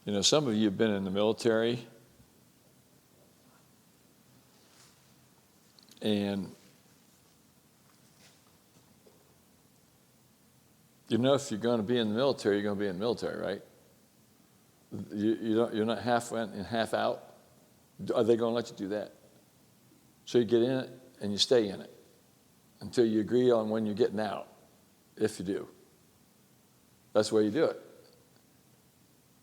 You know, some of you have been in the military, and you know, if you're going to be in the military, you're going to be in the military, right? You're not half in and half out. Are they going to let you do that? So you get in it and you stay in it until you agree on when you're getting out, if you do. That's the way you do it.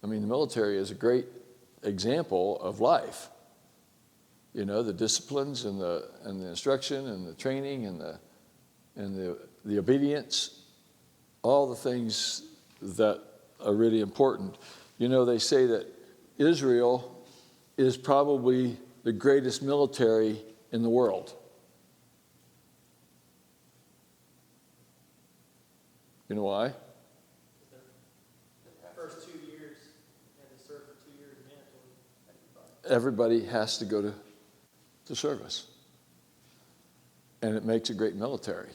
I mean, the military is a great example of life. You know, the disciplines and the instruction and the training and the obedience, all the things that are really important. You know, they say that Israel is probably the greatest military in the world. You know why? The first 2 years, and to serve for 2 years mandatory. Everybody has to go to service. And it makes a great military.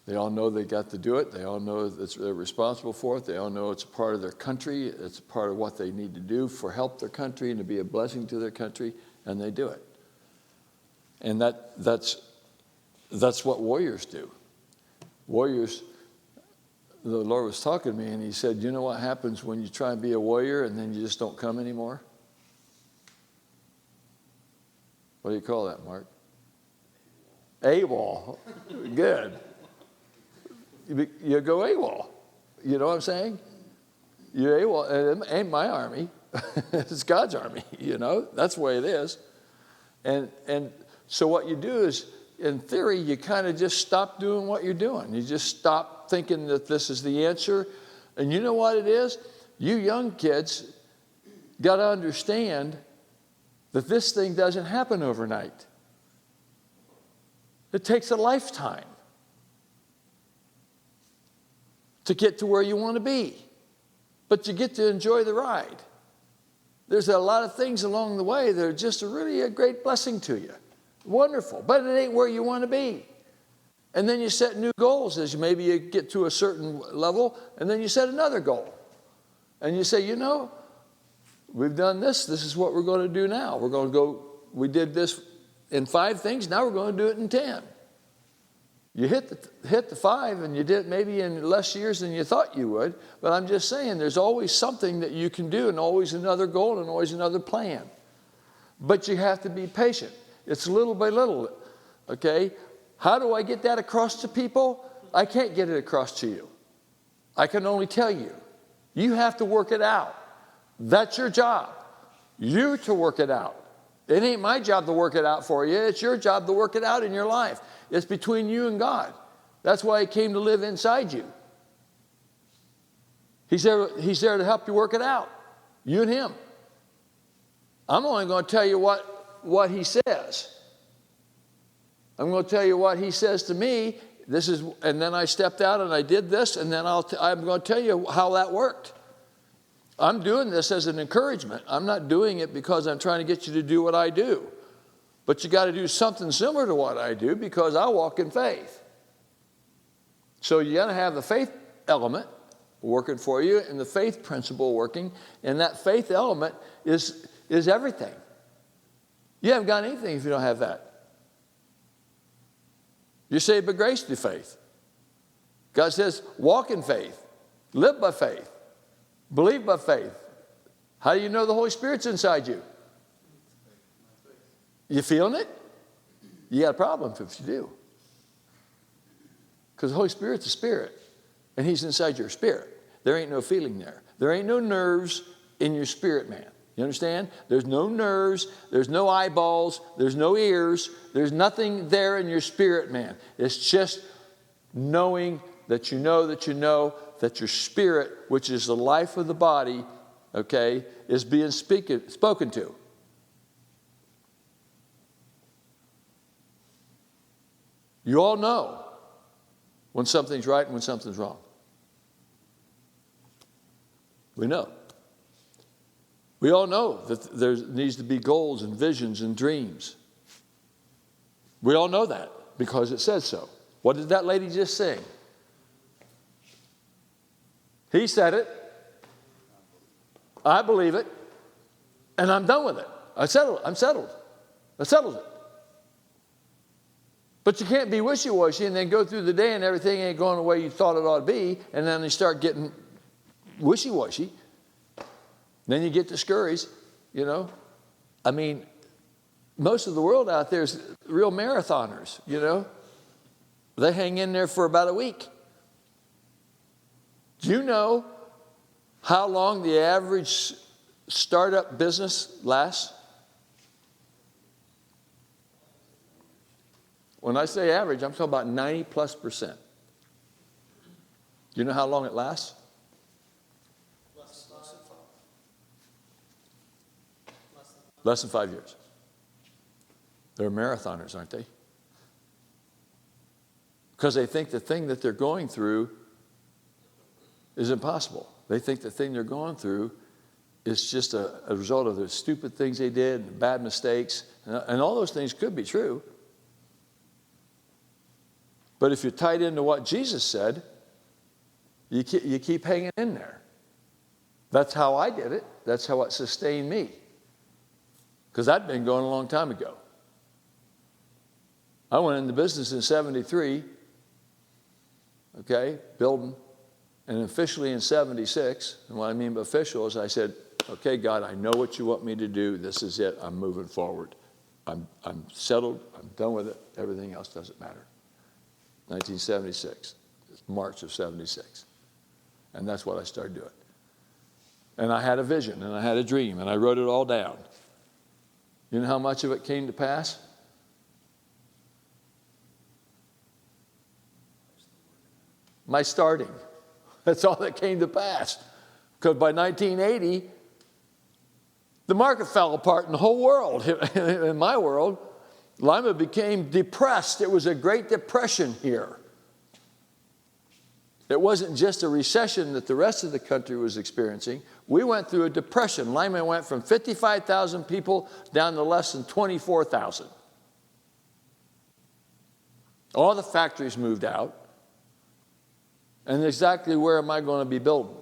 They all know they got to do it. They all know that they're responsible for it. They all know it's a part of their country. It's a part of what they need to do for help their country and to be a blessing to their country, and they do it. And that's what warriors do. Warriors, the Lord was talking to me, and he said, you know what happens when you try and be a warrior and then you just don't come anymore? What do you call that, Mark? AWOL. Good. You go AWOL. You know what I'm saying? You're AWOL. It ain't my army. It's God's army, you know. That's the way it is. And so what you do is, in theory, you kind of just stop doing what you're doing. You just stop thinking that this is the answer. And you know what it is? You young kids got to understand that this thing doesn't happen overnight. It takes a lifetime to get to where you want to be. But you get to enjoy the ride. There's a lot of things along the way that are just really a great blessing to you. Wonderful. But it ain't where you want to be. And then you set new goals as maybe you get to a certain level, and then you set another goal. And you say, you know, we've done this. This is what we're going to do now. We're going to go, we did this in 5 things. Now we're going to do it in 10. You hit the 5, and you did it maybe in less years than you thought you would. But I'm just saying, there's always something that you can do, and always another goal, and always another plan. But you have to be patient. It's little by little, okay? How do I get that across to people? I can't get it across to you. I can only tell you. You have to work it out. That's your job. You to work it out. It ain't my job to work it out for you. It's your job to work it out in your life. It's between you and God. That's why he came to live inside you. He's there to help you work it out. You and him. I'm only going to tell you what he says. I'm going to tell you what he says to me. And then I stepped out and I did this, and then I'm going to tell you how that worked. I'm doing this as an encouragement. I'm not doing it because I'm trying to get you to do what I do. But you got to do something similar to what I do because I walk in faith. So you got to have the faith element working for you and the faith principle working. And that faith element is everything. You haven't got anything if you don't have that. You're saved by grace through faith. God says, walk in faith. Live by faith. Believe by faith. How do you know the Holy Spirit's inside you? You feeling it? You got a problem if you do. Because the Holy Spirit's a spirit, and he's inside your spirit. There ain't no feeling there. There ain't no nerves in your spirit, man. You understand? There's no nerves. There's no eyeballs. There's no ears. There's nothing there in your spirit, man. It's just knowing that you know that you know that your spirit, which is the life of the body, okay, is being spoken to. You all know when something's right and when something's wrong. We know. We all know that there needs to be goals and visions and dreams. We all know that because it says so. What did that lady just sing? He said it. I believe it, and I'm done with it. I'm settled. I settled it. But you can't be wishy-washy and then go through the day and everything ain't going the way you thought it ought to be, and then you start getting wishy-washy. Then you get discouraged, you know. I mean, most of the world out there is real marathoners, you know. They hang in there for about a week. Do you know how long the average startup business lasts? When I say average, I'm talking about 90+%. Do you know how long it lasts? Less than 5 years. They're marathoners, aren't they? Because they think the thing that they're going through is impossible. They think the thing they're going through is just a result of the stupid things they did and bad mistakes. And all those things could be true. But if you're tied into what Jesus said, you keep hanging in there. That's how I did it. That's how it sustained me. Because I'd been going a long time ago. I went into business in 73, okay, building, and officially in 76. And what I mean by official is I said, okay, God, I know what you want me to do. This is it. I'm moving forward. I'm settled. I'm done with it. Everything else doesn't matter. 1976, March of 76. And that's what I started doing. And I had a vision, and I had a dream, and I wrote it all down. You know how much of it came to pass? My starting. That's all that came to pass. Because by 1980, the market fell apart in the whole world. In my world, Lima became depressed. It was a Great Depression here. It wasn't just a recession that the rest of the country was experiencing. We went through a depression. Lima went from 55,000 people down to less than 24,000. All the factories moved out. And exactly where am I going to be building?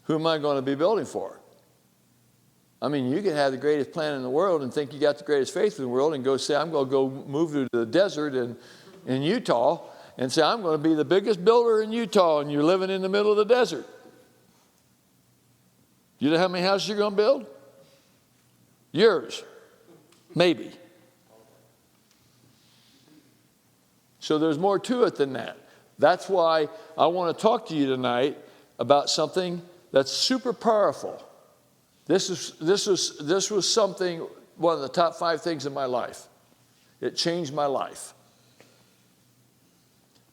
Who am I going to be building for? I mean, you can have the greatest plan in the world and think you got the greatest faith in the world and go say, I'm going to go move to the desert in Utah and say, I'm going to be the biggest builder in Utah, and you're living in the middle of the desert. You know how many houses you're going to build? Yours. Maybe. So there's more to it than that. That's why I want to talk to you tonight about something that's super powerful. This was something, one of the top 5 things in my life. It changed my life.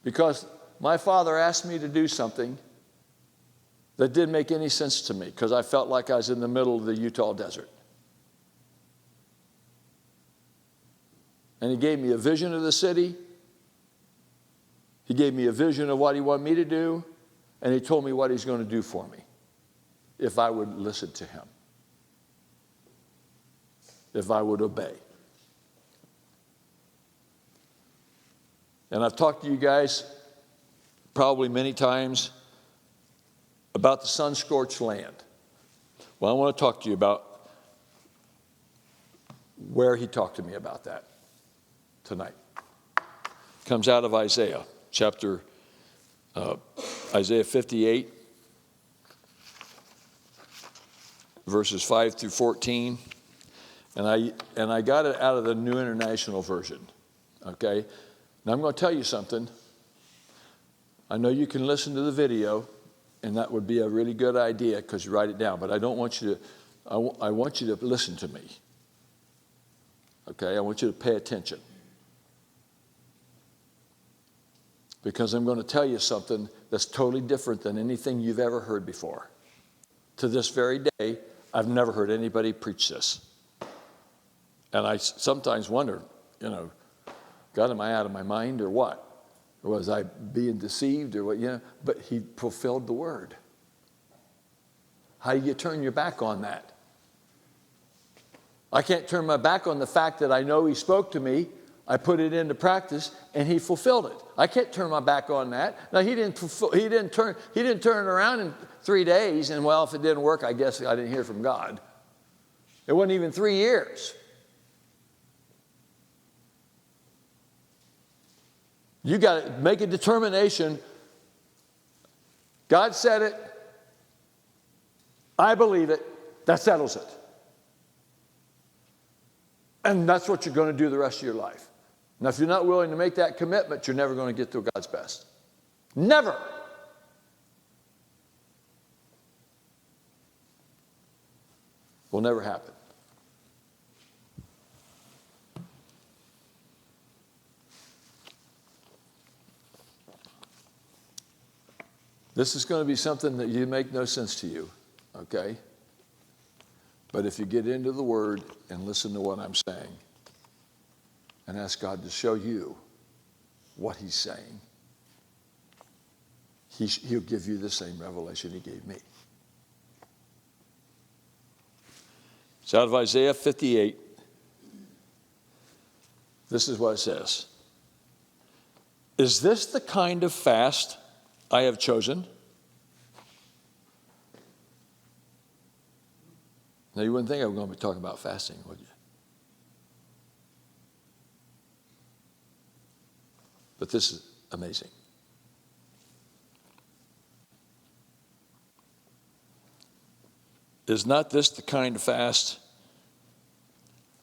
Because my father asked me to do something that didn't make any sense to me, because I felt like I was in the middle of the Utah desert. And he gave me a vision of the city. He gave me a vision of what he wanted me to do, and he told me what he's going to do for me if I would listen to him, if I would obey. And I've talked to you guys probably many times about the sun-scorched land. Well, I want to talk to you about where he talked to me about that tonight. It comes out of Isaiah. Isaiah 58, verses 5 through 14. And I got it out of the New International Version, okay? Now I'm going to tell you something. I know you can listen to the video, and that would be a really good idea because you write it down, but I don't want you to, I want you to listen to me, okay? I want you to pay attention. Because I'm going to tell you something that's totally different than anything you've ever heard before. To this very day, I've never heard anybody preach this. And I sometimes wonder, you know, God, am I out of my mind or what? Or was I being deceived or what? You know, but he fulfilled the word. How do you turn your back on that? I can't turn my back on the fact that I know he spoke to me. I put it into practice, and he fulfilled it. I can't turn my back on that. Now he didn't turn it around and 3 days, and well, if it didn't work, I guess I didn't hear from God. It wasn't even 3 years. You got to make a determination. God said it. I believe it. That settles it. And that's what you're going to do the rest of your life. Now, if you're not willing to make that commitment, you're never going to get to God's best. Never. Will never happen. This is going to be something that you make no sense to you, okay? But if you get into the Word and listen to what I'm saying and ask God to show you what He's saying, He'll give you the same revelation He gave me. It's out of Isaiah 58. This is what it says. Is this the kind of fast I have chosen? Now, you wouldn't think I was going to be talking about fasting, would you? But this is amazing. Is not this the kind of fast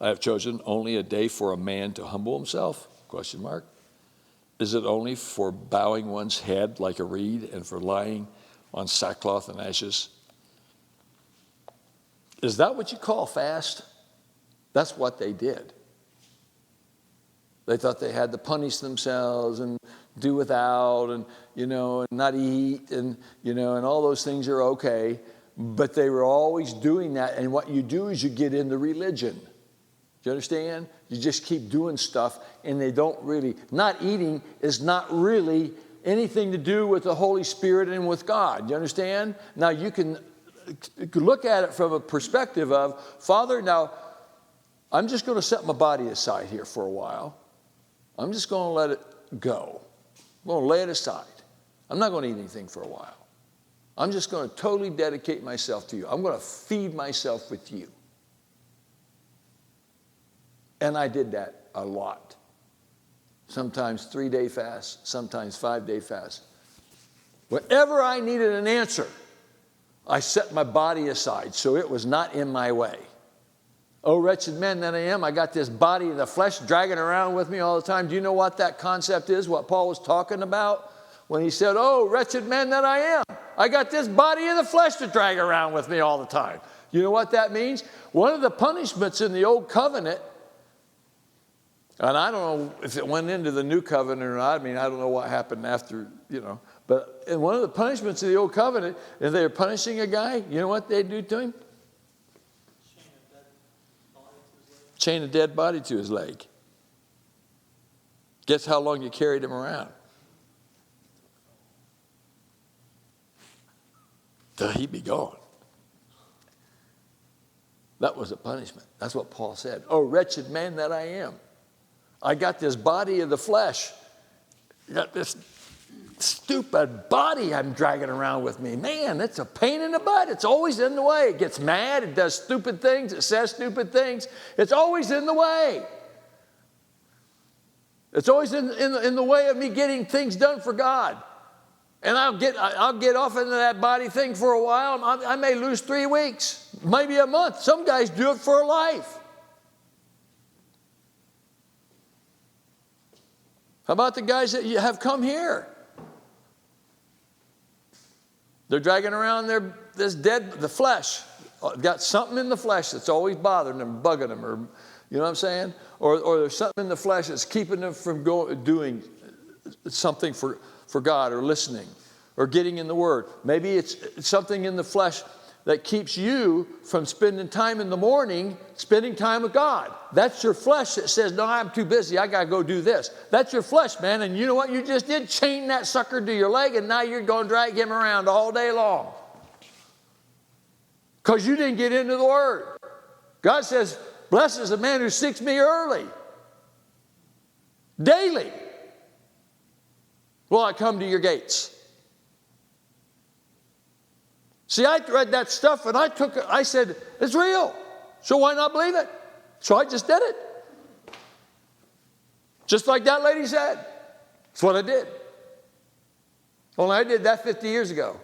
I have chosen, only a day for a man to humble himself? Question mark. Is it only for bowing one's head like a reed and for lying on sackcloth and ashes? Is that what you call fast? That's what they did. They thought they had to punish themselves and do without and, and not eat and, and all those things are okay. But they were always doing that. And what you do is you get into religion. Do you understand? You just keep doing stuff and they don't really, not eating is not really anything to do with the Holy Spirit and with God. Do you understand? Now you can look at it from a perspective of, Father, now I'm just going to set my body aside here for a while. I'm just going to let it go. I'm going to lay it aside. I'm not going to eat anything for a while. I'm just going to totally dedicate myself to you. I'm going to feed myself with you. And I did that a lot. Sometimes 3-day fast, sometimes 5-day fast. Whenever I needed an answer, I set my body aside so it was not in my way. Oh, wretched man that I am, I got this body of the flesh dragging around with me all the time. Do you know what that concept is, what Paul was talking about? When he said, oh, wretched man that I am, I got this body of the flesh to drag around with me all the time. You know what that means? One of the punishments in the old covenant, and I don't know if it went into the new covenant or not. I mean, I don't know what happened after, But in one of the punishments of the old covenant, if they were punishing a guy, you know what they'd do to him? Chain a dead body to his leg. Guess how long you carried him around? Till he'd be gone. That was a punishment. That's what Paul said. Oh, wretched man that I am. I got this body of the flesh. I got this stupid body I'm dragging around with me. Man, it's a pain in the butt. It's always in the way. It gets mad. It does stupid things. It says stupid things. It's always in the way. It's always in the way of me getting things done for God. And I'll get off into that body thing for a while. I may lose 3 weeks, maybe a month. Some guys do it for a life. How about the guys that you have come here? They're dragging around the flesh. Got something in the flesh that's always bothering them, bugging them, or you know what I'm saying? Or there's something in the flesh that's keeping them from doing something for God, or listening, or getting in the Word. Maybe it's something in the flesh that keeps you from spending time in the morning, spending time with God. That's your flesh that says, no, I'm too busy. I got to go do this. That's your flesh, man. And you know what you just did? Chain that sucker to your leg, and now you're going to drag him around all day long. Because you didn't get into the Word. God says, blessed is the man who seeks me early. Daily will I come to your gates. See, I read that stuff and I said, it's real. So why not believe it? So I just did it. Just like that lady said. That's what I did. Only I did that 50 years ago.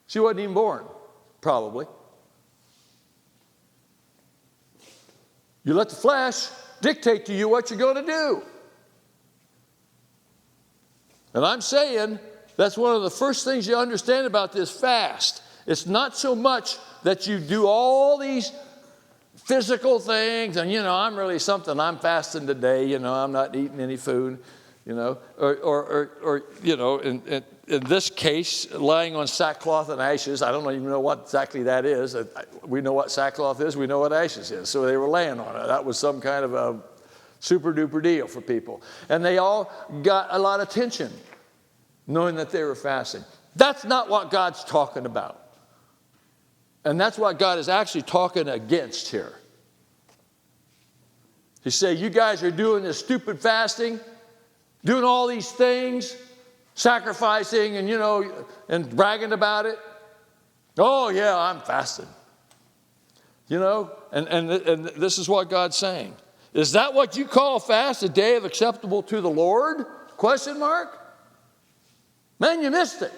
She wasn't even born, probably. You let the flesh dictate to you what you're going to do. And I'm saying that's one of the first things you understand about this fast. It's not so much that you do all these physical things and, I'm really something. I'm fasting today, I'm not eating any food, or in this case, lying on sackcloth and ashes. I don't even know what exactly that is. We know what sackcloth is. We know what ashes is. So they were laying on it. That was some kind of a super duper deal for people. And they all got a lot of attention knowing that they were fasting. That's not what God's talking about. And that's what God is actually talking against here. He said, you guys are doing this stupid fasting, doing all these things, sacrificing and, and bragging about it. Oh, yeah, I'm fasting. And this is what God's saying. Is that what you call fast, a day of acceptable to the Lord? Question mark? Man, you missed it.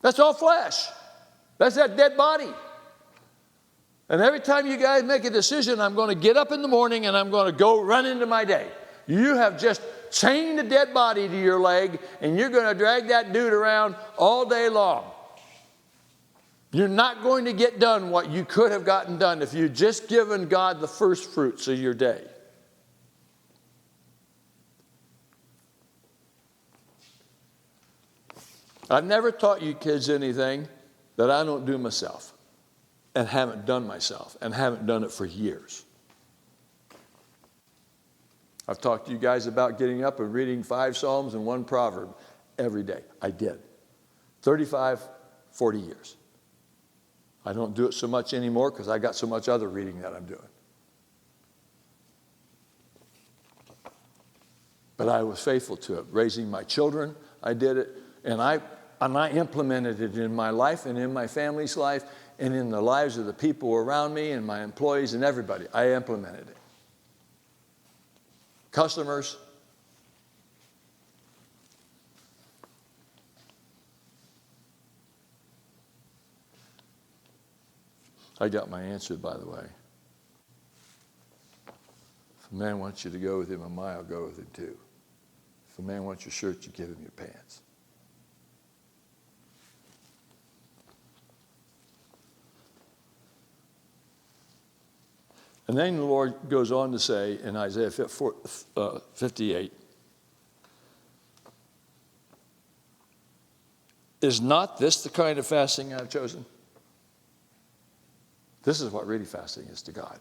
That's all flesh. That's that dead body. And every time you guys make a decision, I'm going to get up in the morning and I'm going to go run into my day. You have just chained a dead body to your leg and you're going to drag that dude around all day long. You're not going to get done what you could have gotten done if you'd just given God the first fruits of your day. I've never taught you kids anything that I don't do myself and haven't done myself and haven't done it for years. I've talked to you guys about getting up and reading 5 Psalms and 1 proverb every day. I did. 35, 40 years. I don't do it so much anymore because I got so much other reading that I'm doing. But I was faithful to it. Raising my children, I did it. And I implemented it in my life and in my family's life and in the lives of the people around me and my employees and everybody. I implemented it. Customers. I got my answer, by the way. If a man wants you to go with him a mile, go with him too. If a man wants your shirt, you give him your pants. And then the Lord goes on to say in Isaiah 58, is not this the kind of fasting I've chosen? This is what really fasting is to God.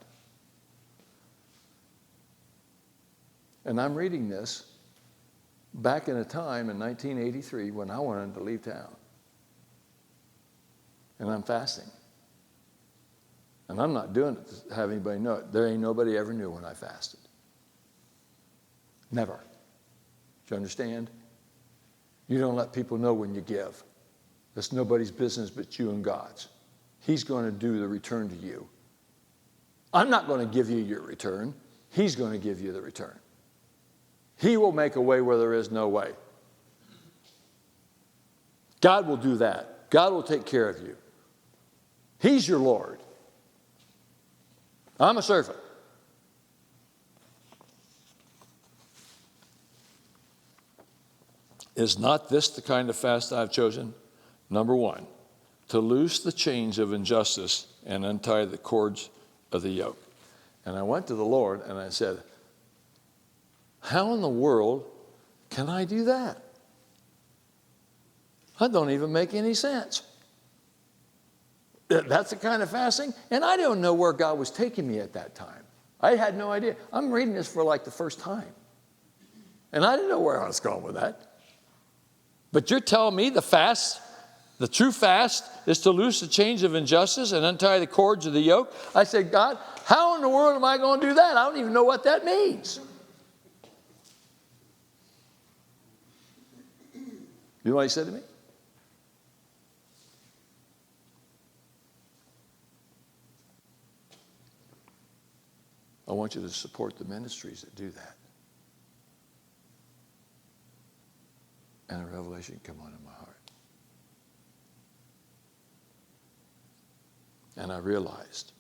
And I'm reading this back in a time in 1983 when I wanted to leave town. And I'm fasting. And I'm not doing it to have anybody know it. There ain't nobody ever knew when I fasted. Never. Do you understand? You don't let people know when you give. That's nobody's business but you and God's. He's going to do the return to you. I'm not going to give you your return. He's going to give you the return. He will make a way where there is no way. God will do that. God will take care of you. He's your Lord. I'm a servant. Is not this the kind of fast I've chosen? Number 1, to loose the chains of injustice and untie the cords of the yoke. And I went to the Lord and I said, how in the world can I do that? That don't even make any sense. That's the kind of fasting? And I don't know where God was taking me at that time. I had no idea. I'm reading this for like the first time. And I didn't know where I was going with that. But you're telling me the fast, the true fast, is to loose the chains of injustice and untie the cords of the yoke? I said, God, how in the world am I going to do that? I don't even know what that means. You know what he said to me? I want you to support the ministries that do that. And a revelation came on in my heart. And I realized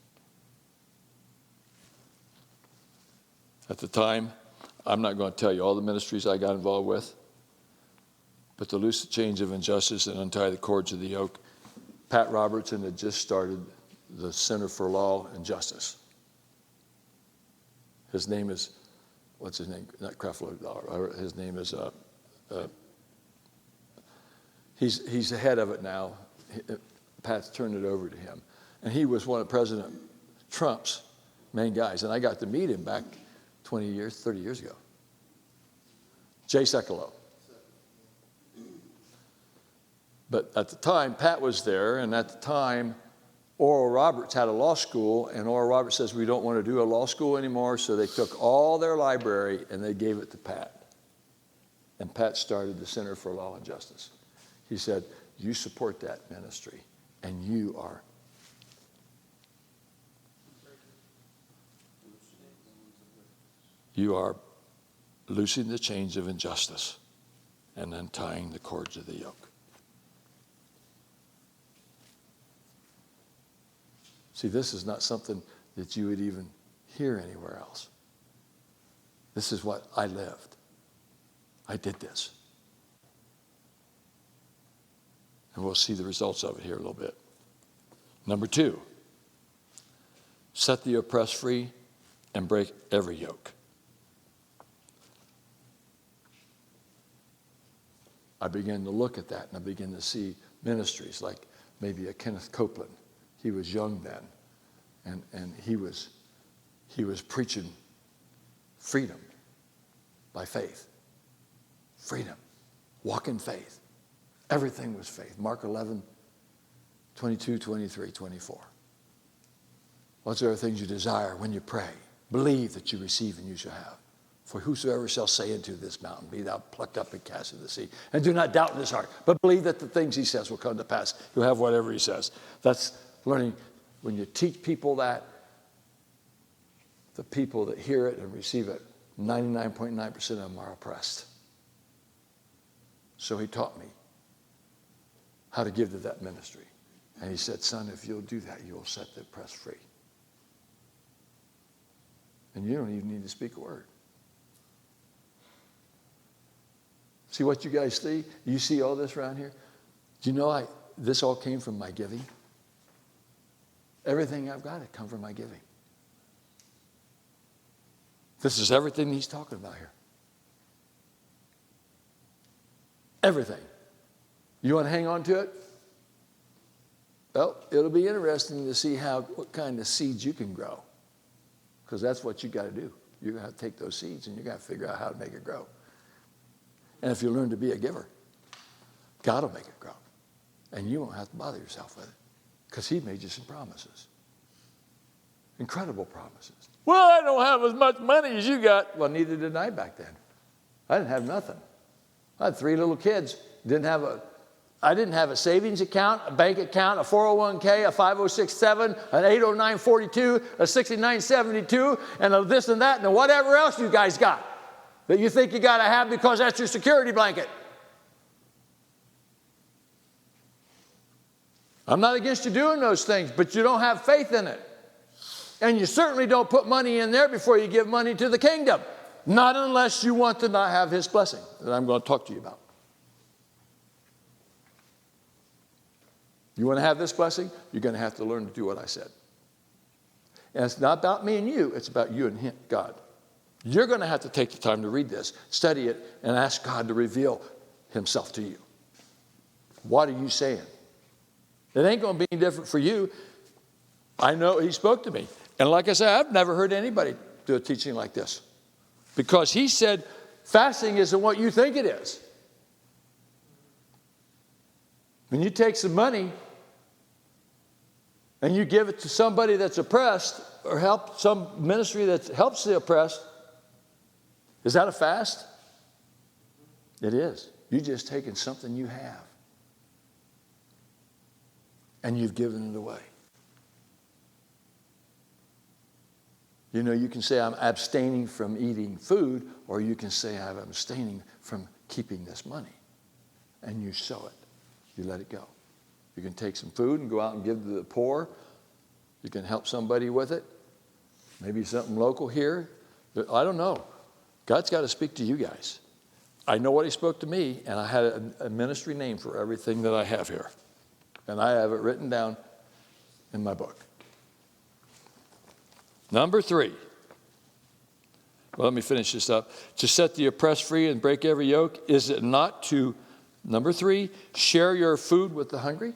at the time, I'm not going to tell you all the ministries I got involved with, but to loose the chains of injustice and untie the cords of the yoke, Pat Robertson had just started the Center for Law and Justice. His name is, what's his name? Not Creflo. His name is, he's the head of it now. Pat's turned it over to him. And he was one of President Trump's main guys. And I got to meet him back 20 years, 30 years ago. Jay Sekulow. But at the time, Pat was there, and at the time, Oral Roberts had a law school, and Oral Roberts says, we don't want to do a law school anymore, so they took all their library and they gave it to Pat. And Pat started the Center for Law and Justice. He said, you support that ministry, and you are loosing the chains of injustice and untying the cords of the yoke. See, this is not something that you would even hear anywhere else. This is what I lived. I did this. And we'll see the results of it here a little bit. Number 2, set the oppressed free and break every yoke. I began to look at that, and I began to see ministries like maybe a Kenneth Copeland. He was young then, and he was preaching freedom by faith. Freedom. Walk in faith. Everything was faith. Mark 11, 22, 23, 24. Whatsoever things you desire when you pray, believe that you receive and you shall have. For whosoever shall say unto this mountain, be thou plucked up and cast into the sea. And do not doubt in his heart, but believe that the things he says will come to pass. You'll have whatever he says. That's learning. When you teach people that, the people that hear it and receive it, 99.9% of them are oppressed. So he taught me how to give to that ministry. And he said, son, if you'll do that, you will set the oppressed free. And you don't even need to speak a word. See what you guys see? You see all this around here? Do you know this all came from my giving? Everything I've got, it come from my giving. This is everything he's talking about here. Everything. You want to hang on to it? Well, it'll be interesting to see what kind of seeds you can grow. Because that's what you got to do. You're going to have to take those seeds and you got to figure out how to make it grow. And if you learn to be a giver, God will make it grow. And you won't have to bother yourself with it. Because he made you some promises. Incredible promises. Well, I don't have as much money as you got. Well, neither did I back then. I didn't have nothing. I had 3 little kids. I didn't have a savings account, a bank account, a 401k, a 5067, an 80942, a 6972, and a this and that, and whatever else you guys got that you think you got to have because that's your security blanket. I'm not against you doing those things, but you don't have faith in it. And you certainly don't put money in there before you give money to the kingdom. Not unless you want to not have his blessing that I'm going to talk to you about. You want to have this blessing? You're going to have to learn to do what I said. And it's not about me and you. It's about you and him, God. You're going to have to take the time to read this, study it, and ask God to reveal himself to you. What are you saying? It ain't going to be any different for you. I know he spoke to me. And like I said, I've never heard anybody do a teaching like this. Because he said, fasting isn't what you think it is. When you take some money and you give it to somebody that's oppressed or help some ministry that helps the oppressed, is that a fast? It is. You've just taken something you have and you've given it away. You know, you can say I'm abstaining from eating food, or you can say I'm abstaining from keeping this money. And you sow it. You let it go. You can take some food and go out and give to the poor. You can help somebody with it. Maybe something local here. I don't know. God's got to speak to you guys. I know what he spoke to me, and I had a ministry name for everything that I have here. And I have it written down in my book. Number 3. Well, let me finish this up. To set the oppressed free and break every yoke, is it not to, number 3, share your food with the hungry?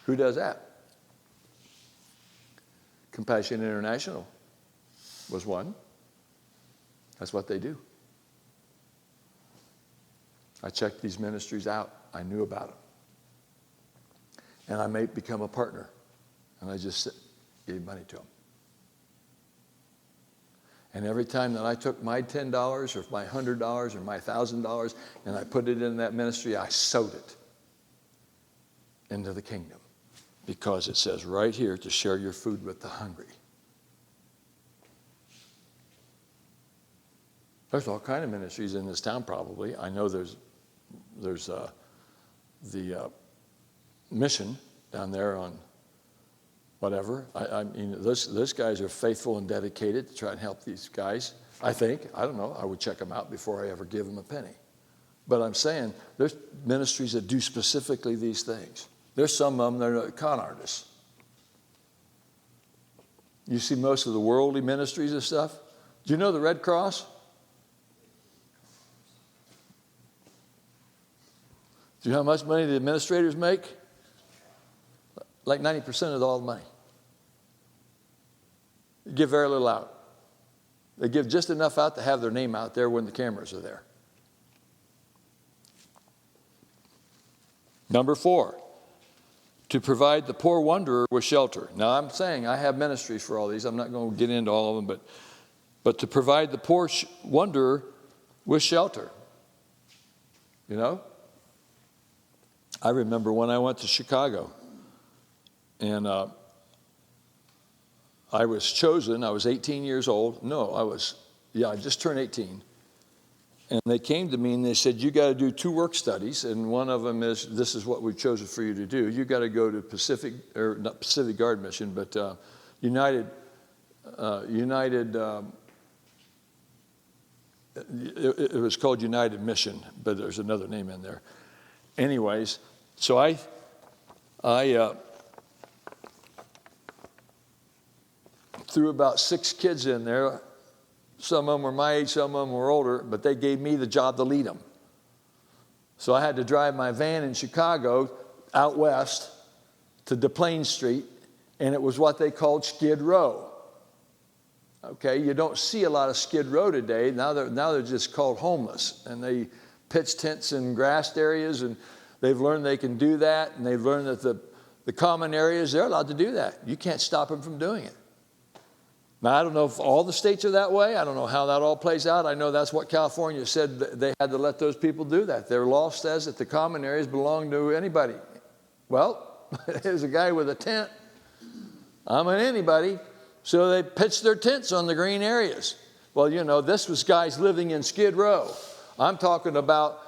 Who does that? Compassion International was one. That's what they do. I checked these ministries out. I knew about them. And I may become a partner. And I just gave money to them. And every time that I took my $10 or my $100 or my $1,000 and I put it in that ministry, I sowed it into the kingdom. Because it says right here to share your food with the hungry. There's all kind of ministries in this town probably. I know there's the mission down there on whatever. I mean, those guys are faithful and dedicated to try and help these guys. I think. I don't know. I would check them out before I ever give them a penny. But I'm saying there's ministries that do specifically these things. There's some of them that are con artists. You see most of the worldly ministries and stuff. Do you know the Red Cross? Do you know how much money the administrators make? Like 90% of all the money. They give very little out. They give just enough out to have their name out there when the cameras are there. Number 4, to provide the poor wanderer with shelter. Now I'm saying I have ministries for all these. I'm not going to get into all of them, but to provide the poor wanderer with shelter. You know? I remember when I went to Chicago, and I was chosen. I was 18 years old. No, I just turned 18. And they came to me and they said, you got to do 2 work studies. And one of them is, this is what we've chosen for you to do. You got to go to not Pacific Guard mission, but United, it was called United Mission, but there's another name in there. Anyways, so I threw about 6 kids in there. Some of them were my age, some of them were older, but they gave me the job to lead them. So I had to drive my van in Chicago out west to DePlain Street, and it was what they called Skid Row. Okay, you don't see a lot of Skid Row today. Now they're just called homeless, and they pitch tents in grassed areas, and they've learned they can do that, and they've learned that the common areas, they're allowed to do that. You can't stop them from doing it. Now, I don't know if all the states are that way. I don't know how that all plays out. I know that's what California said. They had to let those people do that. Their law says that the common areas belong to anybody. Well, there's a guy with a tent. I'm an anybody. So they pitched their tents on the green areas. Well, you know, this was guys living in Skid Row. I'm talking about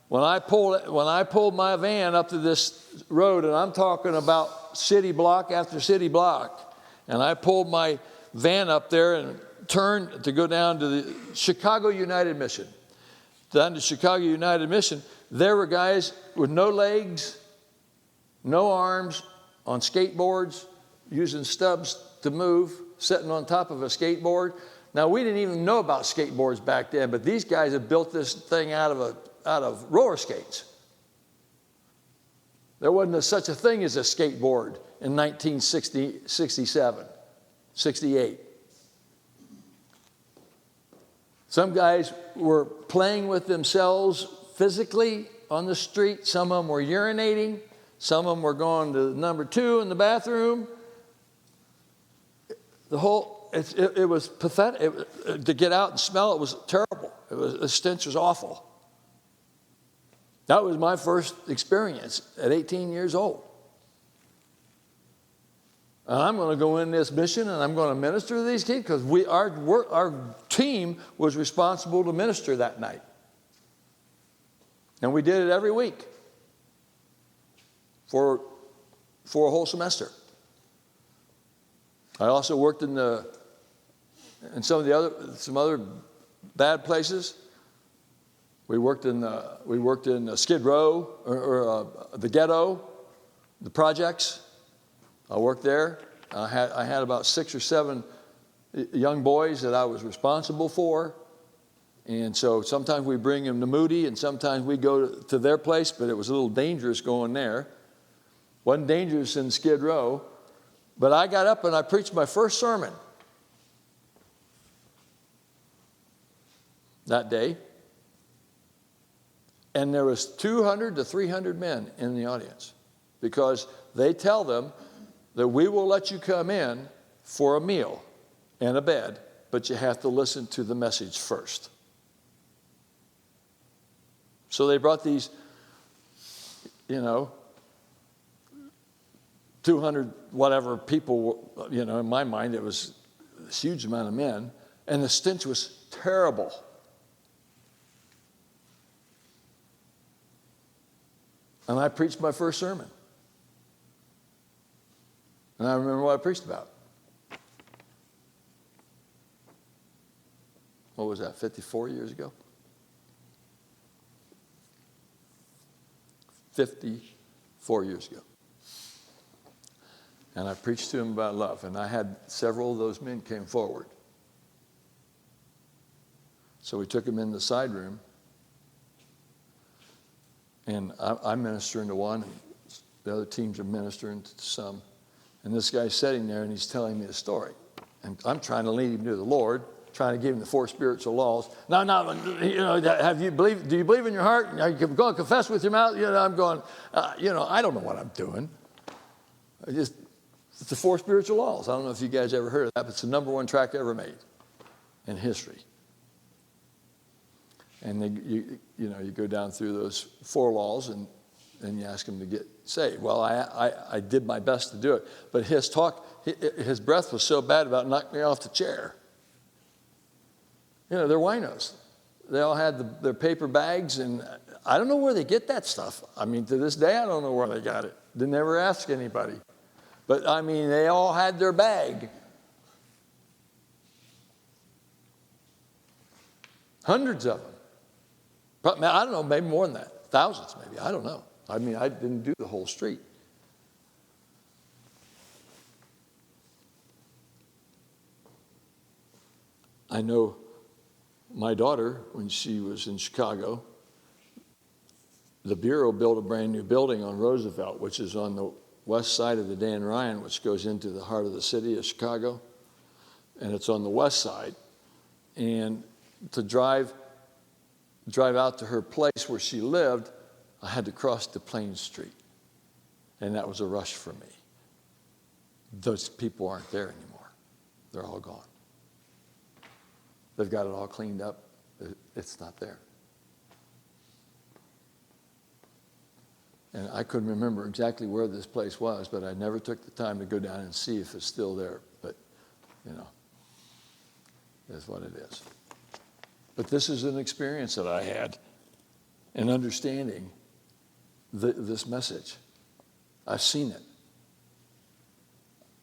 when I pulled my van up to this road, and I'm talking about city block after city block, and I pulled my van up there and turned to go down to the Chicago United Mission. Down to Chicago United Mission, there were guys with no legs, no arms, on skateboards, using stubs to move, sitting on top of a skateboard. Now, we didn't even know about skateboards back then, but these guys have built this thing out of roller skates. There wasn't such a thing as a skateboard in 1967. 68. Some guys were playing with themselves physically on the street. Some of them were urinating. Some of them were going to number 2 in the bathroom. It was pathetic. To get out and smell it was terrible. The stench was awful. That was my first experience at 18 years old. And I'm going to go in this mission and I'm going to minister to these kids because our team was responsible to minister that night. And we did it every week for a whole semester. I also worked in some other bad places. We worked in Skid Row or the ghetto, the projects. I worked there. I had about 6 or 7 young boys that I was responsible for. And so sometimes we bring them to Moody and sometimes we go to their place, but it was a little dangerous going there. Wasn't dangerous in Skid Row. But I got up and I preached my first sermon that day. And there was 200 to 300 men in the audience because they tell them that we will let you come in for a meal and a bed, but you have to listen to the message first. So they brought these, 200 whatever people, in my mind it was a huge amount of men, and the stench was terrible. And I preached my first sermon. And I remember what I preached about. What was that, 54 years ago? 54 years ago. And I preached to them about love. And I had several of those men came forward. So we took them in the side room. And I'm ministering to one, and the other teams are ministering to some. And this guy's sitting there, and he's telling me a story. And I'm trying to lead him to the Lord, trying to give him the 4 spiritual laws. No, do you believe in your heart? Are you going to confess with your mouth? I'm going, I don't know what I'm doing. It's the 4 spiritual laws. I don't know if you guys ever heard of that, but it's the #1 track ever made in history. And you go down through those 4 laws and you ask them to get saved. Well, I did my best to do it. But his breath was so bad about knocking me off the chair. They're winos. They all had their paper bags, and I don't know where they get that stuff. I mean, to this day, I don't know where they got it. They never ask anybody. But, they all had their bag. Hundreds of them. I don't know, maybe more than that. Thousands, maybe. I don't know. I didn't do the whole street. I know my daughter, when she was in Chicago, the Bureau built a brand new building on Roosevelt, which is on the west side of the Dan Ryan, which goes into the heart of the city of Chicago. And it's on the west side. And to drive out to her place where she lived, I had to cross to Plain Street. And that was a rush for me. Those people aren't there anymore. They're all gone. They've got it all cleaned up. It's not there. And I couldn't remember exactly where this place was, but I never took the time to go down and see if it's still there. But, that's what it is. But this is an experience that I had in understanding this message. I've seen it.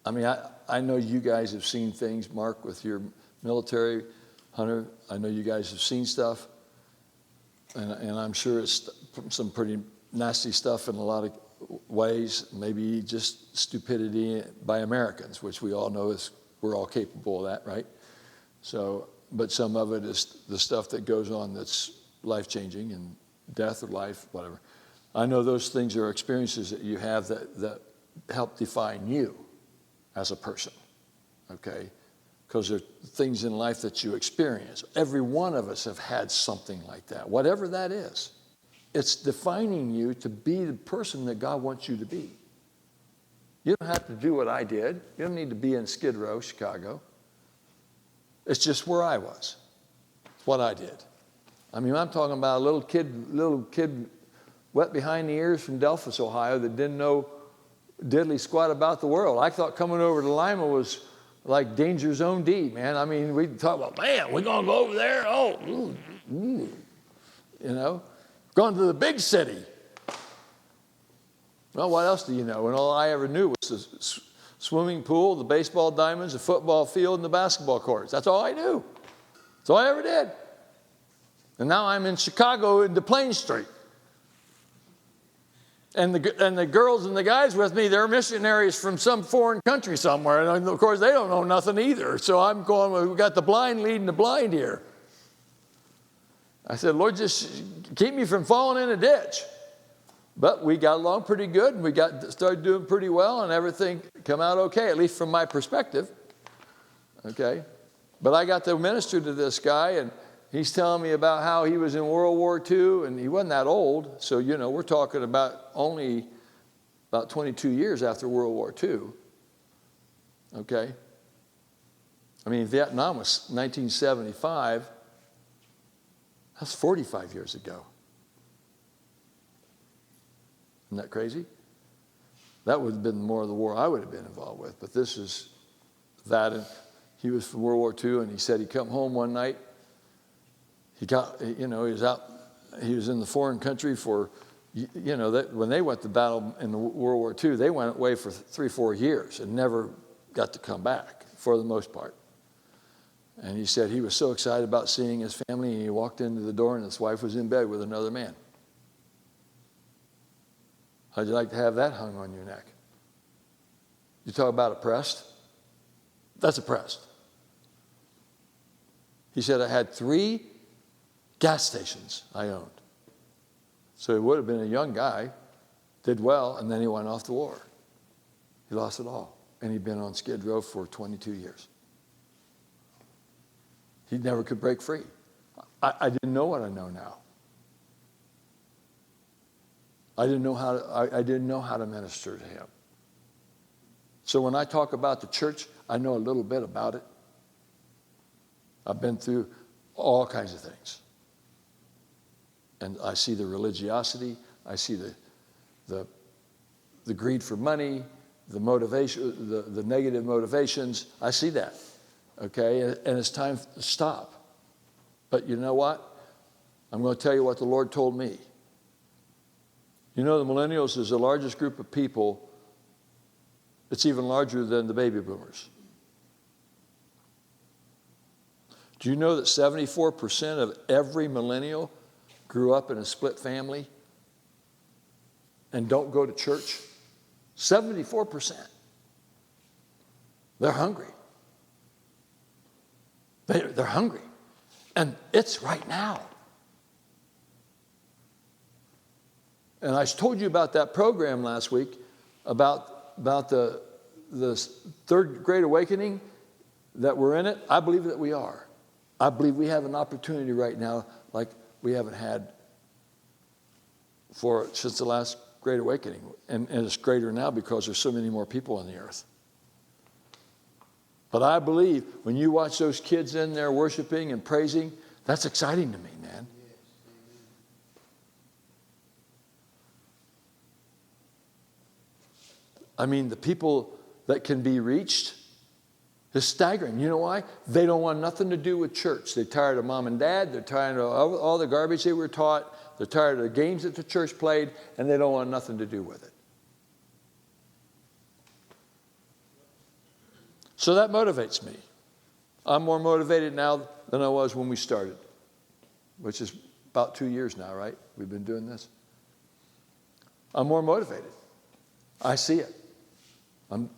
I know you guys have seen things, Mark, with your military, Hunter. I know you guys have seen stuff. And I'm sure it's some pretty nasty stuff in a lot of ways, maybe just stupidity by Americans, which we all know we're all capable of that, right? So, but some of it is the stuff that goes on that's life-changing and death or life, whatever. I know those things are experiences that you have that help define you as a person, okay? Because there are things in life that you experience. Every one of us have had something like that, whatever that is. It's defining you to be the person that God wants you to be. You don't have to do what I did. You don't need to be in Skid Row, Chicago. It's just where I was. It's what I did. I'm talking about a little kid wet behind the ears from Delphos, Ohio, that didn't know diddly squat about the world. I thought coming over to Lima was like danger zone D, man. I mean, we talk about, man, we're going to go over there. Oh, you know, going to the big city. Well, what else do you know? And all I ever knew was the swimming pool, the baseball diamonds, the football field, and the basketball courts. That's all I knew. That's all I ever did. And now I'm in Chicago into Plain Street. And the girls and the guys with me, they're missionaries from some foreign country somewhere. And of course, they don't know nothing either. So I'm going, well, we got the blind leading the blind here. I said, Lord, just keep me from falling in a ditch. But we got along pretty good, and we started doing pretty well, and everything came out okay, at least from my perspective. Okay? But I got to minister to this guy, and he's telling me about how he was in World War II, and he wasn't that old. So, you know, we're talking about only about 22 years after World War II. Okay? I mean, Vietnam was 1975. That's 45 years ago. Isn't that crazy? That would have been more of the war I would have been involved with. But this is that. And he was from World War II, and he said he'd come home one night. He got, you know, he was out, he was in the foreign country for, you know, when they went to battle in World War II, they went away for 3-4 years and never got to come back for the most part. And he said he was so excited about seeing his family, and he walked into the door, and his wife was in bed with another man. How'd you like to have that hung on your neck? You talk about oppressed? That's oppressed. He said, I had 3 gas stations I owned. So he would have been a young guy, did well, and then he went off to war. He lost it all. And he'd been on Skid Row for 22 years. He never could break free. I didn't know what I know now. I didn't know how to minister to him. So when I talk about the church, I know a little bit about it. I've been through all kinds of things. And I see the religiosity, I see the greed for money, the motivation, the negative motivations. I see that. Okay? And it's time to stop. But you know what? I'm going to tell you what the Lord told me. You know, the millennials is the largest group of people. It's even larger than the baby boomers. Do you know that 74% of every millennial grew up in a split family and don't go to church? 74%. They're hungry. They're hungry. And it's right now. And I told you about that program last week about the third great awakening, that we're in it. I believe that we are. I believe we have an opportunity right now like we haven't had since the last great awakening. And it's greater now because there's so many more people on the earth. But I believe when you watch those kids in there worshiping and praising, that's exciting to me, man. I mean, the people that can be reached is staggering. You know why? They don't want nothing to do with church. They're tired of mom and dad. They're tired of all the garbage they were taught. They're tired of the games that the church played, and they don't want nothing to do with it. So that motivates me. I'm more motivated now than I was when we started, which is about 2 years now, right? We've been doing this. I'm more motivated. I see it.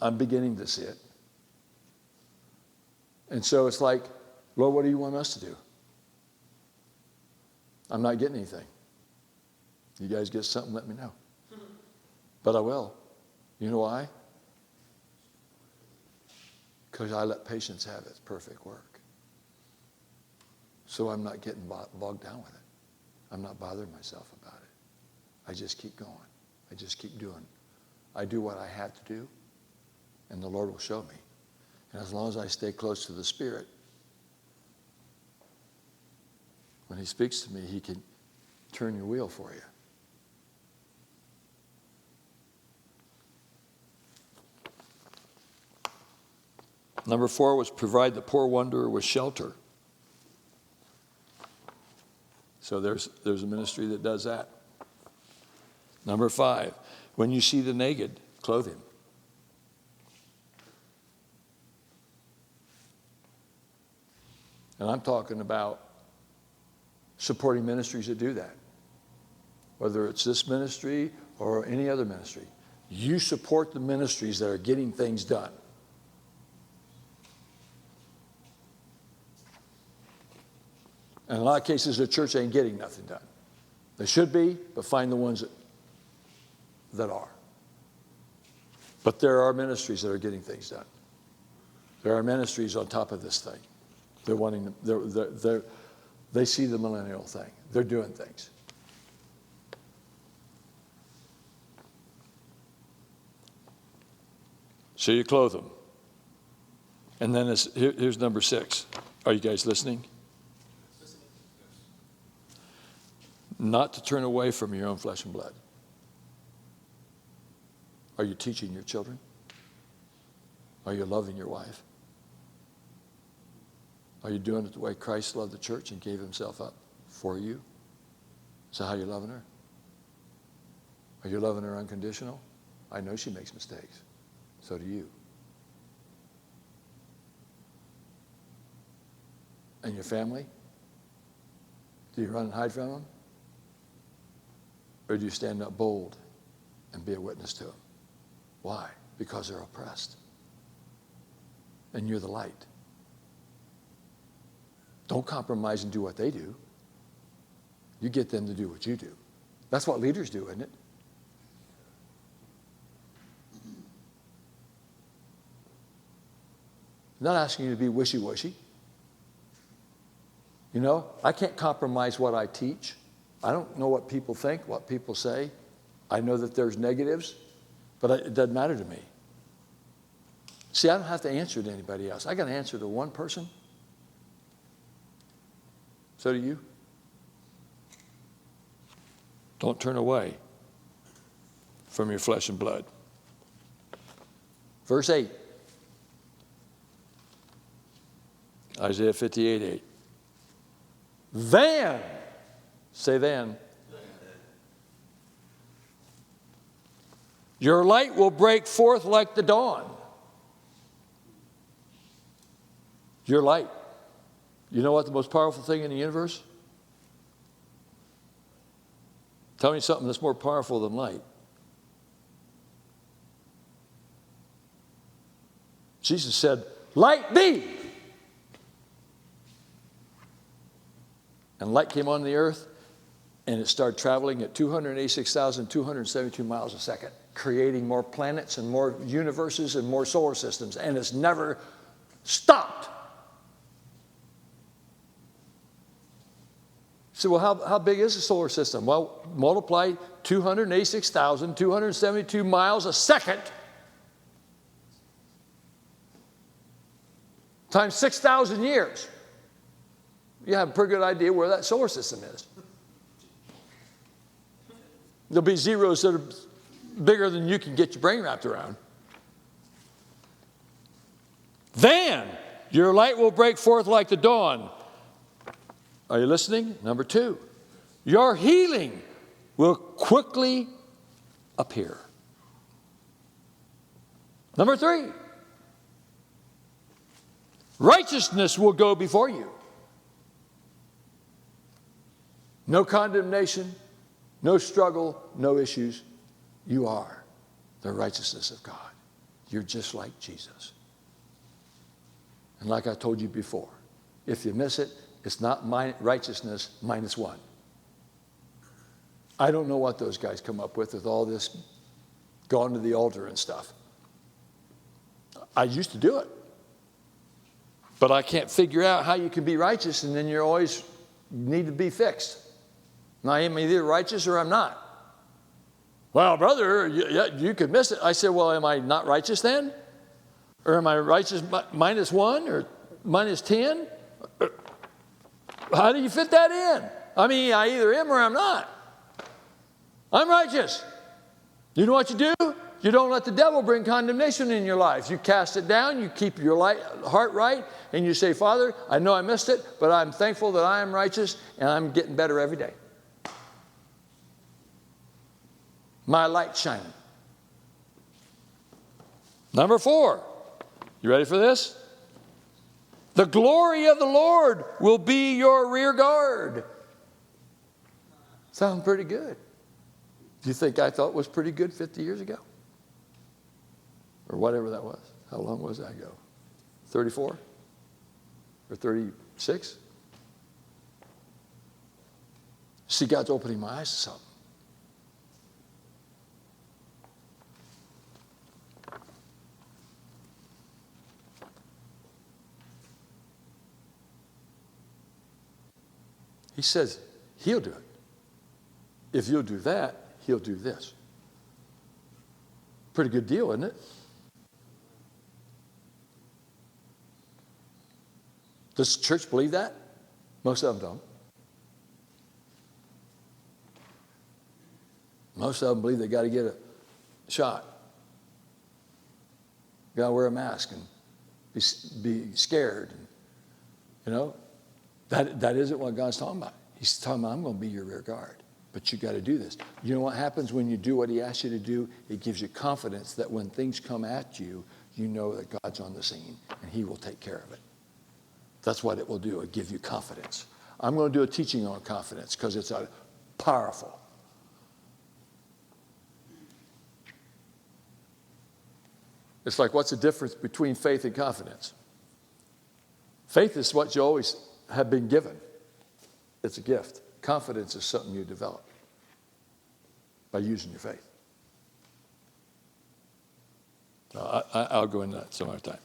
I'm beginning to see it. And so it's like, Lord, what do you want us to do? I'm not getting anything. You guys get something, let me know. But I will. You know why? Because I let patience have its perfect work. So I'm not getting bogged down with it. I'm not bothering myself about it. I just keep going. I just keep doing. I do what I have to do, and the Lord will show me. And as long as I stay close to the Spirit, when He speaks to me, He can turn your wheel for you. Number 4 was provide the poor wanderer with shelter. So there's a ministry that does that. Number 5, when you see the naked, clothe him. And I'm talking about supporting ministries that do that. Whether it's this ministry or any other ministry. You support the ministries that are getting things done. And in a lot of cases, the church ain't getting nothing done. They should be, but find the ones that are. But there are ministries that are getting things done. There are ministries on top of this thing. They're wanting, they see the millennial thing. They're doing things. So you clothe them. And then here's number 6. Are you guys listening? Not to turn away from your own flesh and blood. Are you teaching your children? Are you loving your wife? Are you doing it the way Christ loved the church and gave himself up for you? Is that how you're loving her? Are you loving her unconditional? I know she makes mistakes. So do you. And your family? Do you run and hide from them? Or do you stand up bold and be a witness to them? Why? Because they're oppressed. And you're the light. Don't compromise and do what they do. You get them to do what you do. That's what leaders do, isn't it? I'm not asking you to be wishy-washy. You know, I can't compromise what I teach. I don't know what people think, what people say. I know that there's negatives, but it doesn't matter to me. See, I don't have to answer to anybody else. I got to answer to one person. So do you. Don't turn away from your flesh and blood. Verse 8. Isaiah 58:8. Then, say then, your light will break forth like the dawn. Your light. You know what the most powerful thing in the universe? Tell me something that's more powerful than light. Jesus said, light be. And light came on the earth, and it started traveling at 286,272 miles a second, creating more planets and more universes and more solar systems, and it's never stopped. So, well, how big is the solar system? Well, multiply 286,272 miles a second times 6,000 years. You have a pretty good idea where that solar system is. There'll be zeros that are bigger than you can get your brain wrapped around. Then your light will break forth like the dawn. Are you listening? Number 2, your healing will quickly appear. Number 3, righteousness will go before you. No condemnation, no struggle, no issues. You are the righteousness of God. You're just like Jesus. And like I told you before, if you miss it, it's not righteousness minus 1. I don't know what those guys come up with all this going to the altar and stuff. I used to do it. But I can't figure out how you can be righteous and then you always need to be fixed. Now, I'm either righteous or I'm not. Well, brother, you could miss it. I said, well, am I not righteous then? Or am I righteous minus 1 or minus 10? How do you fit that in? I mean, I either am or I'm not. I'm righteous. You know what you do? You don't let the devil bring condemnation in your life. You cast it down, you keep your heart right, and you say, Father, I know I missed it, but I'm thankful that I am righteous, and I'm getting better every day. My light shining. Number 4. You ready for this? The glory of the Lord will be your rear guard. Sounds pretty good. Do you think I thought it was pretty good 50 years ago? Or whatever that was. How long was that ago? 34? Or 36? See, God's opening my eyes to something. He says, he'll do it. If you'll do that, he'll do this. Pretty good deal, isn't it? Does the church believe that? Most of them don't. Most of them believe they got to get a shot. Got to wear a mask and be scared. You know, that isn't what God's talking about. He's talking about, I'm going to be your rear guard. But you got to do this. You know what happens when you do what he asks you to do? It gives you confidence that when things come at you, you know that God's on the scene and he will take care of it. That's what it will do. It'll give you confidence. I'm going to do a teaching on confidence because it's powerful. It's like, what's the difference between faith and confidence? Faith is what you always have been given. It's a gift. Confidence is something you develop by using your faith. So I'll go into that some other time.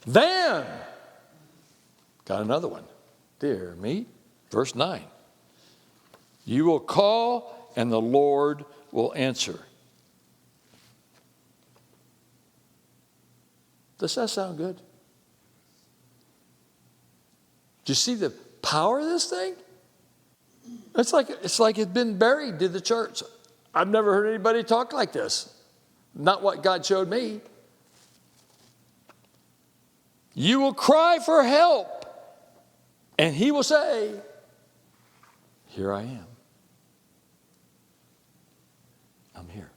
Then, got another one. Dear me. Verse 9. You will call and the Lord will answer. Does that sound good? Do you see the power of this thing? It's like it's been buried to the church. I've never heard anybody talk like this. Not what God showed me. You will cry for help, and he will say, here I am. I'm here.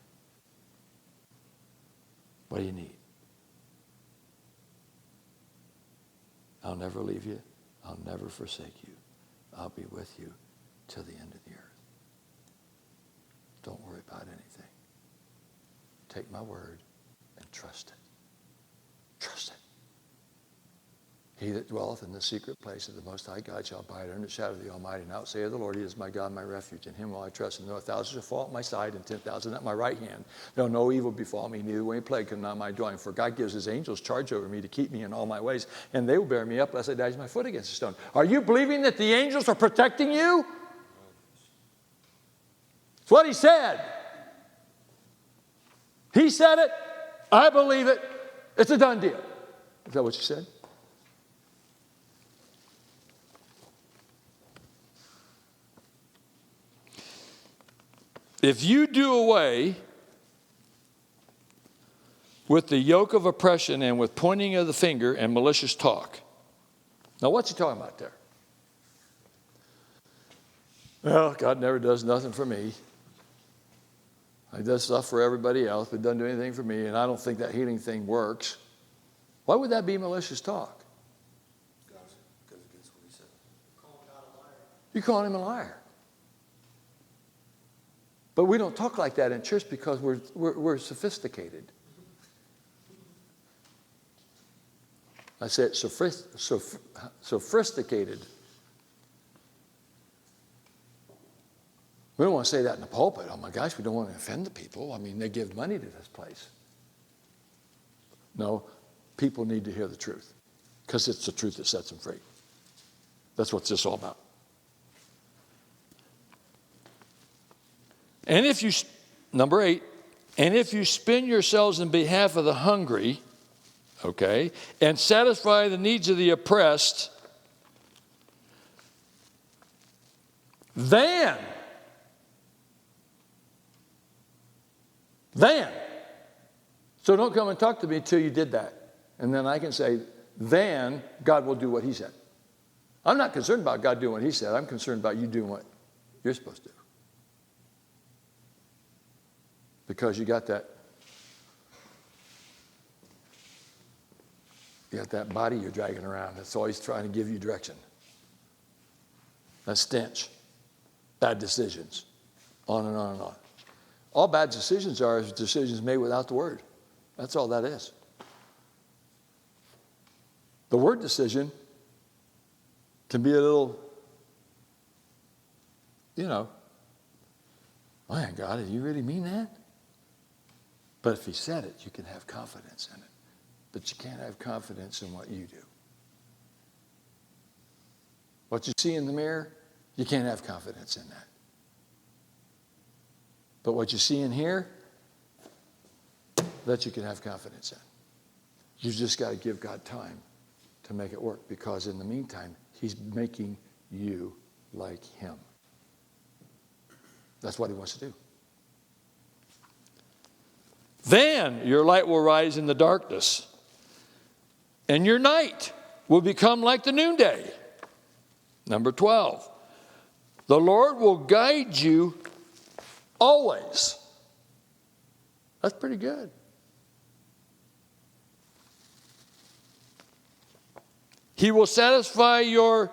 What do you need? I'll never leave you. I'll never forsake you. I'll be with you till the end of the earth. Don't worry about anything. Take my word and trust it. Trust it. He that dwelleth in the secret place of the Most High God shall abide under the shadow of the Almighty. Now say of the Lord, he is my God, my refuge. In him will I trust. And though 1,000 shall fall at my side and 10,000 at my right hand, there'll no evil befall me, neither will any plague come nigh my dwelling. For God gives his angels charge over me to keep me in all my ways, and they will bear me up lest I dash my foot against a stone. Are you believing that the angels are protecting you? It's what he said. He said it. I believe it. It's a done deal. Is that what you said? If you do away with the yoke of oppression and with pointing of the finger and malicious talk. Now, what's he talking about there? Well, God never does nothing for me. He does stuff for everybody else, but doesn't do anything for me, and I don't think that healing thing works. Why would that be malicious talk? Because against what he said. Calling God a liar. You're calling him a liar. But we don't talk like that in church because we're sophisticated. I said sophisticated. We don't want to say that in the pulpit. Oh my gosh, we don't want to offend the people. I mean, they give money to this place. No, people need to hear the truth because it's the truth that sets them free. That's what this is all about. And if you, number 8, and if you spend yourselves in behalf of the hungry, okay, and satisfy the needs of the oppressed, then Then. So don't come and talk to me until you did that. And then I can say, then God will do what he said. I'm not concerned about God doing what he said. I'm concerned about you doing what you're supposed to do. Because you got that body you're dragging around that's always trying to give you direction. That stench. Bad decisions. On and on and on. All bad decisions are decisions made without the word. That's all that is. The word decision can be a little, man, God, do you really mean that? But if he said it, you can have confidence in it. But you can't have confidence in what you do. What you see in the mirror, you can't have confidence in that. But what you see in here, that you can have confidence in. You just got to give God time to make it work, because in the meantime, he's making you like him. That's what he wants to do. Then your light will rise in the darkness, and your night will become like the noonday. Number 12. The Lord will guide you always. That's pretty good. He will satisfy your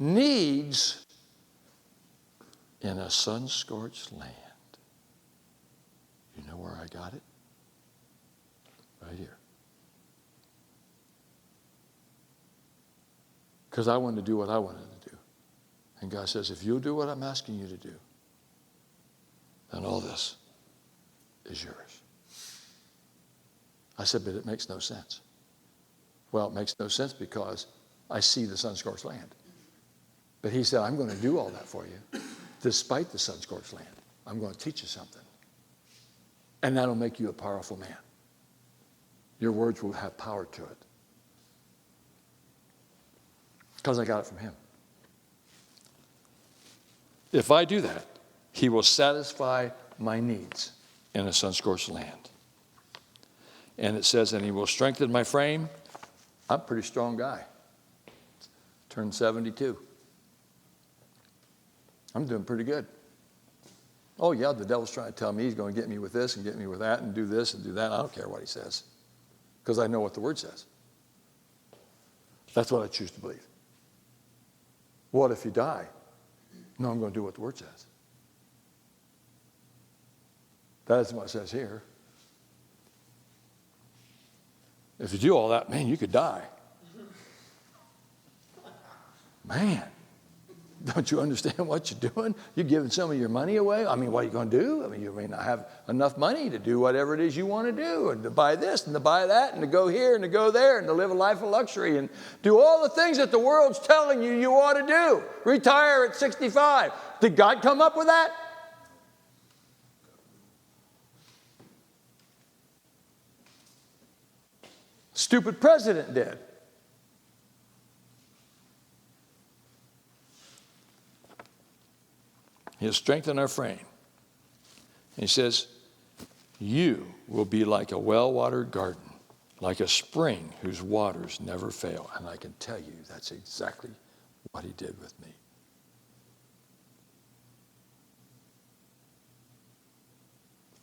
needs in a sun-scorched land. You know where I got it? Right here. Because I wanted to do what I wanted to do. And God says, if you'll do what I'm asking you to do, then all this is yours. I said, but it makes no sense. Well, it makes no sense because I see the sun-scorched land. But he said, I'm going to do all that for you, despite the sun-scorched land. I'm going to teach you something. And that'll make you a powerful man. Your words will have power to it. Because I got it from him. If I do that, he will satisfy my needs in a sun-scorched land. And it says, and he will strengthen my frame. I'm a pretty strong guy. Turned 72. I'm doing pretty good. Oh, yeah, the devil's trying to tell me he's going to get me with this and get me with that and do this and do that. I don't care what he says, because I know what the word says. That's what I choose to believe. What if you die? No, I'm going to do what the word says. That is what it says here. If you do all that, man, you could die. Man, don't you understand what you're doing? You're giving some of your money away. I mean, what are you going to do? I mean, you may not have enough money to do whatever it is you want to do, and to buy this and to buy that and to go here and to go there and to live a life of luxury and do all the things that the world's telling you you ought to do. Retire at 65. Did God come up with that? Stupid president did. He'll strengthen our frame. And he says, you will be like a well-watered garden, like a spring whose waters never fail. And I can tell you that's exactly what he did with me.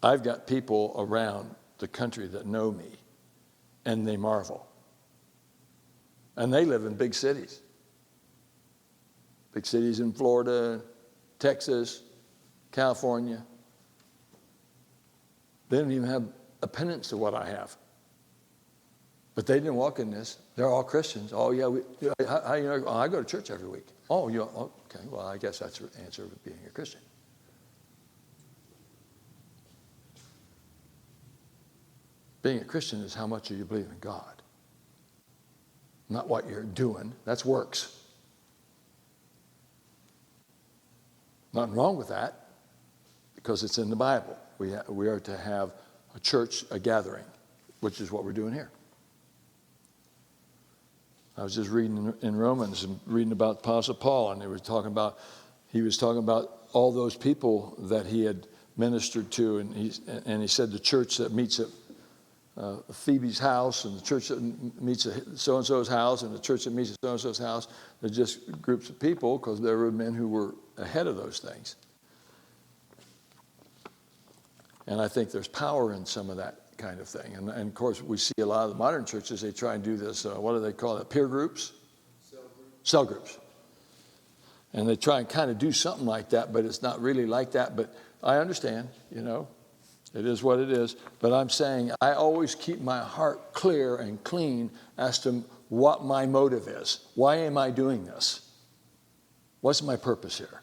I've got people around the country that know me, and they marvel. And they live in big cities. Big cities in Florida, Texas, California. They don't even have a penance to what I have. But they didn't walk in this. They're all Christians. Oh, yeah, how you know? Oh, I go to church every week. Oh, okay, well, I guess that's the answer of being a Christian. Being a Christian is how much you believe in God. Not what you're doing. That's works. Nothing wrong with that, because it's in the Bible. We are to have a church, a gathering, which is what we're doing here. I was just reading in Romans and reading about Apostle Paul, and he was talking about all those people that he had ministered to, and he said the church that meets at Phoebe's house, and the church that meets at so-and-so's house, and the church that meets at so-and-so's house, they're just groups of people, because there were men who were ahead of those things. And I think there's power in some of that kind of thing. And of course, we see a lot of the modern churches, they try and do this, what do they call it, peer groups? Cell groups. And they try and kind of do something like that, but it's not really like that. But I understand, it is what it is. But I'm saying I always keep my heart clear and clean as to what my motive is. Why am I doing this? What's my purpose here?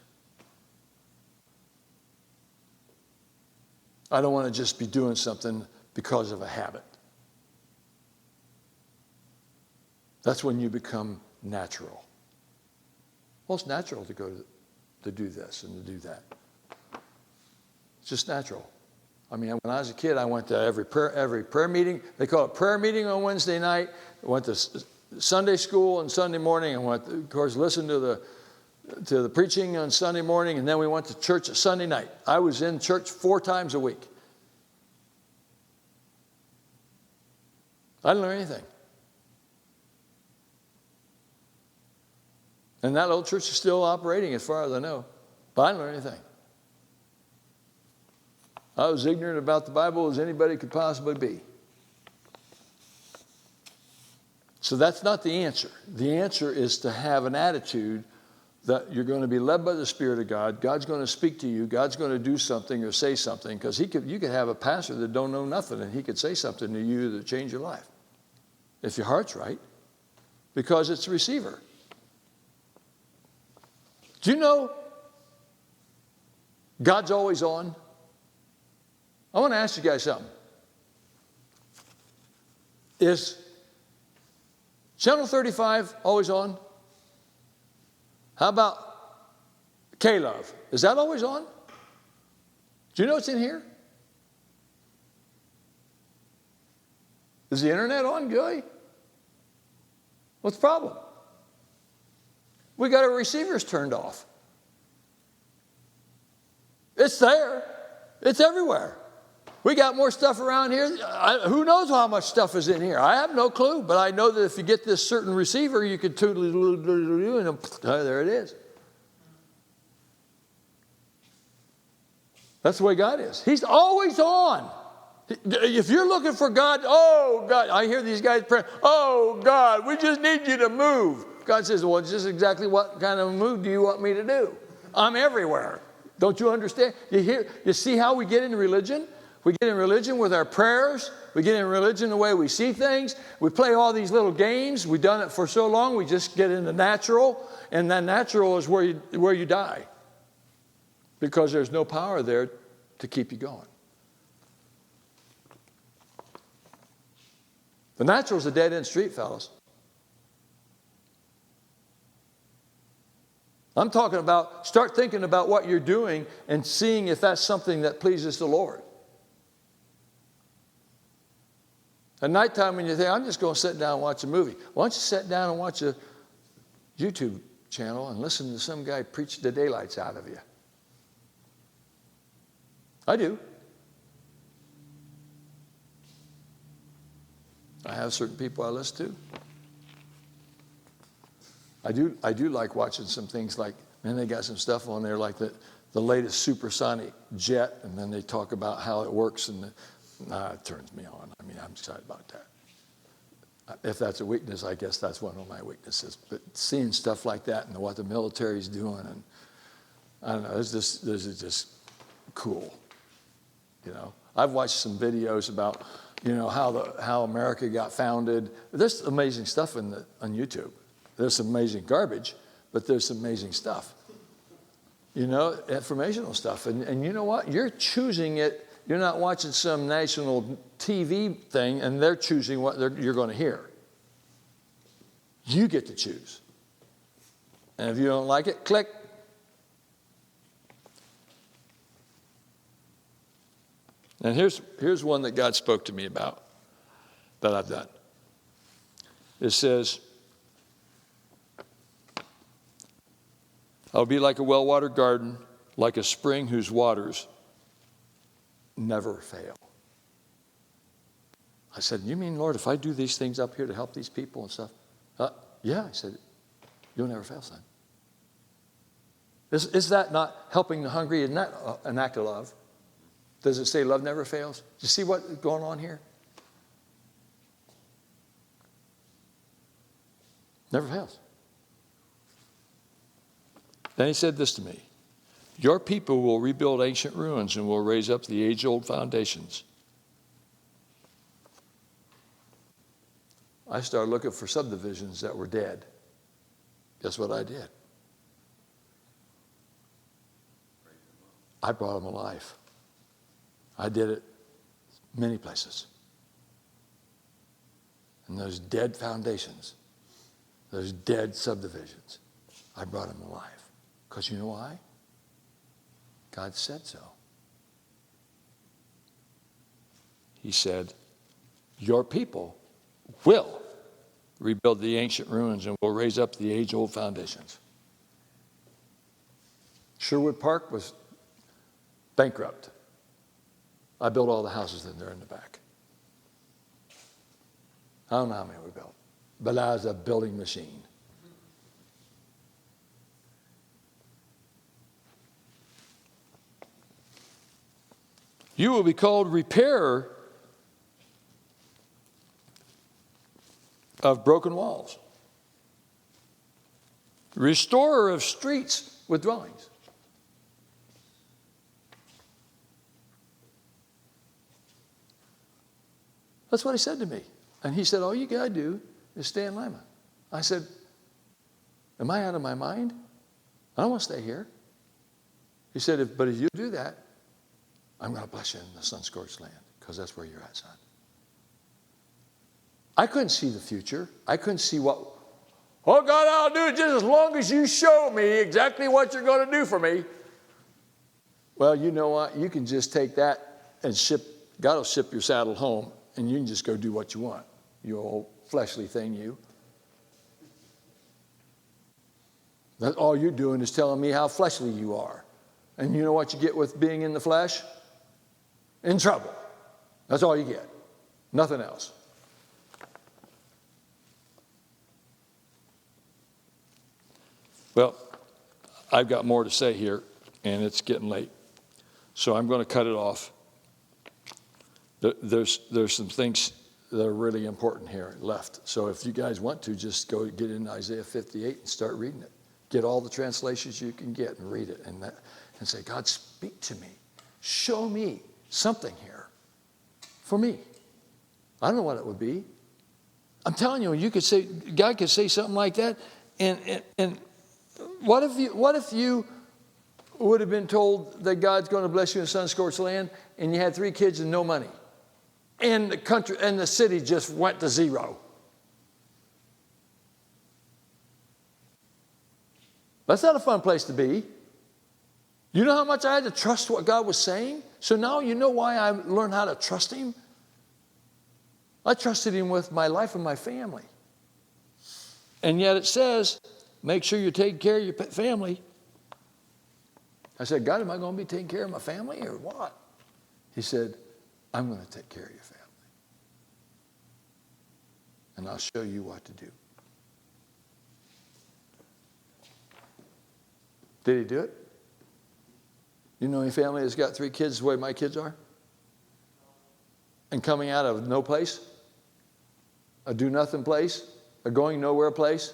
I don't want to just be doing something because of a habit. That's when you become natural. Well, it's natural to go to do this and to do that. It's just natural. I mean, when I was a kid, I went to every prayer meeting. They call it prayer meeting on Wednesday night. I went to Sunday school on Sunday morning. I went, of course, listened to the preaching on Sunday morning, and then we went to church at Sunday night. I was in church 4 times a week. I didn't learn anything. And that old church is still operating as far as I know. But I didn't learn anything. I was ignorant about the Bible as anybody could possibly be. So that's not the answer. The answer is to have an attitude that you're going to be led by the Spirit of God. God's going to speak to you. God's going to do something or say something. Because you could have a pastor that don't know nothing, and he could say something to you that change your life. If your heart's right. Because it's a receiver. Do you know God's always on? I want to ask you guys something. Is Channel 35 always on? How about K-Love? Is that always on? Do you know what's in here? Is the internet on, Joey? What's the problem? We got our receivers turned off. It's there. It's everywhere. We got more stuff around here. Who knows how much stuff is in here? I have no clue, but I know that if you get this certain receiver, you could and there it is. That's the way God is. He's always on. If you're looking for God, oh, God, I hear these guys praying, oh, God, we just need you to move. God says, well, just exactly what kind of move do you want me to do? I'm everywhere. Don't you understand? You see how we get in religion? We get in religion with our prayers. We get in religion the way we see things. We play all these little games. We've done it for so long, we just get into natural. And that natural is where you die. Because there's no power there to keep you going. The natural is a dead-end street, fellas. I'm talking about, start thinking about what you're doing and seeing if that's something that pleases the Lord. At nighttime when you think, I'm just going to sit down and watch a movie. Why don't you sit down and watch a YouTube channel and listen to some guy preach the daylights out of you? I do. I have certain people I listen to. I do like watching some things like, man, they got some stuff on there like the latest supersonic jet, and then they talk about how it works, and it turns me on. I mean, I'm excited about that. If that's a weakness, I guess that's one of my weaknesses. But seeing stuff like that and what the military's doing, and I don't know, this is just cool. I've watched some videos about, how America got founded. There's amazing stuff on YouTube. There's some amazing garbage, but there's some amazing stuff. Informational stuff. And you know what? You're choosing it. You're not watching some national TV thing, and they're choosing what you're going to hear. You get to choose. And if you don't like it, click. And here's one that God spoke to me about that I've done. It says, I'll be like a well-watered garden, like a spring whose waters never fail. I said, you mean, Lord, if I do these things up here to help these people and stuff? Yeah, I said, you'll never fail, son. Is that not helping the hungry? Isn't that an act of love? Does it say love never fails? Do you see what's going on here? Never fails. Then he said this to me. Your people will rebuild ancient ruins and will raise up the age-old foundations. I started looking for subdivisions that were dead. Guess what I did? I brought them alive. I did it many places. And those dead foundations, those dead subdivisions, I brought them alive. Because you know why? God said so. He said, your people will rebuild the ancient ruins and will raise up the age-old foundations. Sherwood Park was bankrupt. I built all the houses in there in the back. I don't know how many we built, but I was a building machine. You will be called repairer of broken walls, restorer of streets with dwellings. That's what he said to me. And he said, all you got to do is stay in Lima. I said, am I out of my mind? I don't want to stay here. He said, but if you do that, I'm going to bless you in the sun-scorched land, because that's where you're at, son. I couldn't see the future. I couldn't see what, oh, God, I'll do it just as long as you show me exactly what you're going to do for me. Well, you know what? You can just take that and God will ship your saddle home, and you can just go do what you want, you old fleshly thing, you. That's all you're doing is telling me how fleshly you are. And you know what you get with being in the flesh? In trouble. That's all you get. Nothing else. Well, I've got more to say here, and it's getting late. So I'm going to cut it off. There's some things that are really important here left. So if you guys want to, just go get in Isaiah 58 and start reading it. Get all the translations you can get and read it and say, God, speak to me. Show me something here for me. I don't know what it would be. I'm telling you, God could say something like that, and what if you would have been told that God's going to bless you in sun-scorched land, and you had 3 kids and no money, and the country and the city just went to zero? That's not a fun place to be. You know how much I had to trust what God was saying? So now you know why I learned how to trust him? I trusted him with my life and my family. And yet it says, make sure you're taking care of your family. I said, God, am I going to be taking care of my family or what? He said, I'm going to take care of your family. And I'll show you what to do. Did he do it? You know any family that's got 3 kids the way my kids are? And coming out of no place? A do-nothing place? A going nowhere place?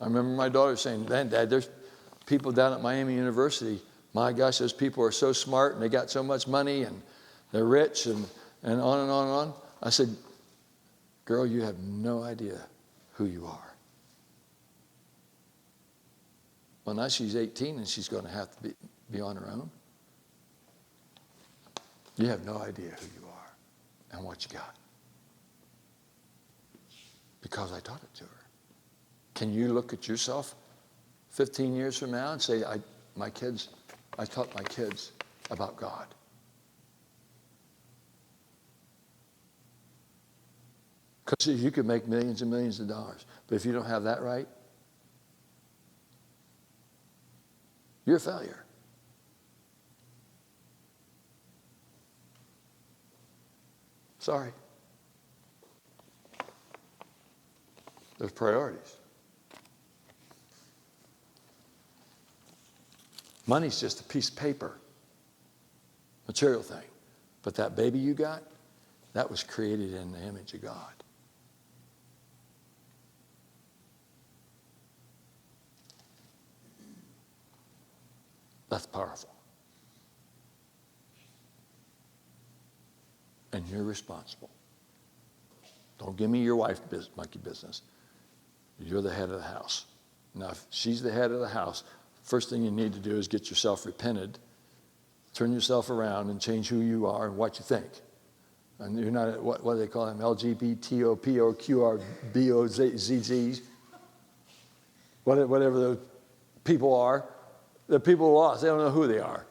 I remember my daughter saying, Dad, there's people down at Miami University. My gosh, those people are so smart and they got so much money and they're rich and on and on and on. I said, girl, you have no idea who you are. Well, now she's 18 and she's going to have to be on her own. You have no idea who you are and what you got. Because I taught it to her. Can you look at yourself 15 years from now and say, I taught my kids about God? Because you could make millions and millions of dollars. But if you don't have that right, you're a failure. Sorry. There's priorities. Money's just a piece of paper, material thing. But that baby you got, that was created in the image of God. That's powerful. And you're responsible. Don't give me your wife's monkey business. You're the head of the house. Now, if she's the head of the house, first thing you need to do is get yourself repented, turn yourself around and change who you are and what you think. And you're not, what do they call them, LGBTOP or QRBOZZs, whatever those people are. The people are lost. They don't know who they are.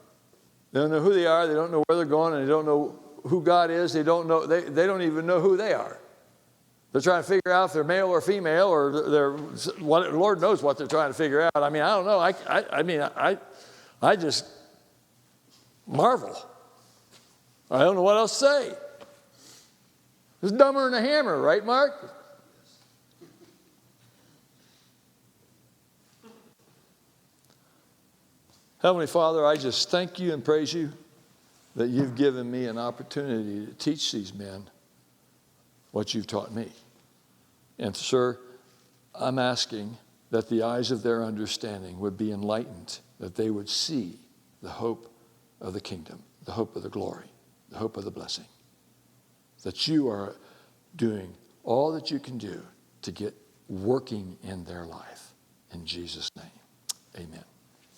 They don't know who they are. They don't know where they're going, and they don't know who God is. They don't know. They don't even know who they are. They're trying to figure out if they're male or female, or they're Lord knows what they're trying to figure out. I mean, I don't know. I just marvel. I don't know what else to say. It's dumber than a hammer, right, Mark? Heavenly Father, I just thank you and praise you that you've given me an opportunity to teach these men what you've taught me. And sir, I'm asking that the eyes of their understanding would be enlightened, that they would see the hope of the kingdom, the hope of the glory, the hope of the blessing. That you are doing all that you can do to get working in their life. In Jesus' name, amen.